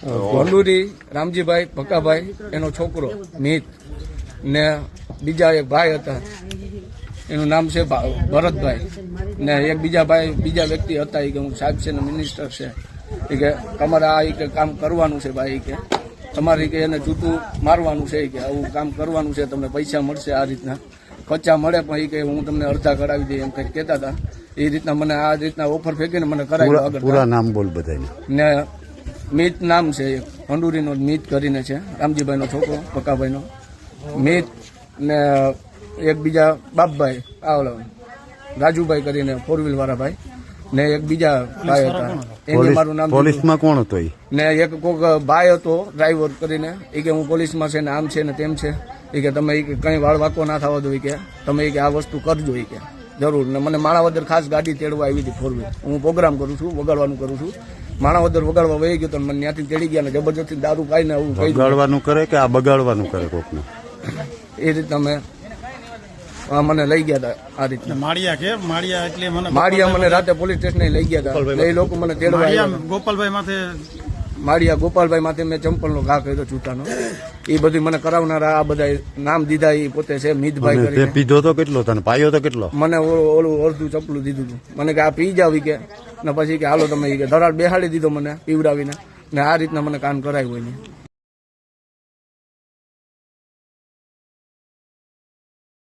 ભંડુરી રામજીભાઈ ભકાભાઈ એનો છોકરો મિત ને બીજા એક ભાઈ હતા એનું નામ છે ભરતભાઈ ને એક બીજા વ્યક્તિ હતા એ કે હું સાહેબ છે ને મિનિસ્ટર છે એ કે તમારે આ કે કામ કરવાનું છે ભાઈ કે તમારે કે એને જૂતું મારવાનું છે કે આવું કામ કરવાનું છે તમને પૈસા મળશે આ રીતના પચ્ચા મળે પણ એ કે હું તમને અડધા કરાવી દઈ એમ કંઈક કહેતા હતા એ રીતના મને આ રીતના ઓફર ફેંકીને મને કરાવી આગળ પૂરા નામ બોલ બધા ને મિત નામ છે એક ભંડુરીનો મિત કરીને છે રામજીભાઈનો છોકરો પકાભાઈનો મિત ને એક બીજા બાપભાઈ રાજુભાઈ કરીને 4 વ્હીલ વાળા ભાઈ ને એક બીજા ભાઈ હતા એને મારું નામ પોલીસમાં કોણ હતો ને એક કોઈક ભાઈ હતો ડ્રાઈવર કરીને એ કે હું પોલીસમાં છે ને આમ છે ને તેમ છે એ કે તમે કઈ વાળ વાકો ના થવા દો કે તમે કે આ વસ્તુ કરજો એ કે જરૂર ને મને માણાવદર ખાસ ગાડી તેડવા આવી હતી 4 વ્હીલ હું પ્રોગ્રામ કરું છું વગાડવાનું કરું છું માણાવદર વગાડવા વહી ગયો તો મને ત્યાંથી તેડી ગયા ને જબરજસ્તી દારૂ પાઈને આવું વગાડવાનું કરે કે આ બગાડવાનું કરે કોકને એ રીતના મને લઈ ગયા હતા આ રીતના માળિયા મને રાતે પોલીસ સ્ટેશન લઈ ગયા હતા એ લોકો મને તેડવા ગોપાલભાઈ માથે મેં ચંપલનો ઘા કર્યો જૂતાનો એ બધી મને કરાવનારા આ બધા નામ દીધા એ પોતે છે મિતભાઈ કરીને પીધો તો કેટલો તને પાયો તો કેટલો મને ઓલું અડધું ચપલું દીધું હતું મને કે આ પી જાવ કે ને પછી કે હાલો તમે કે ધરાડ બેહાડી દીધો મને પીવડાવીને ને આ રીતના મને કામ કરાવ્યું હોય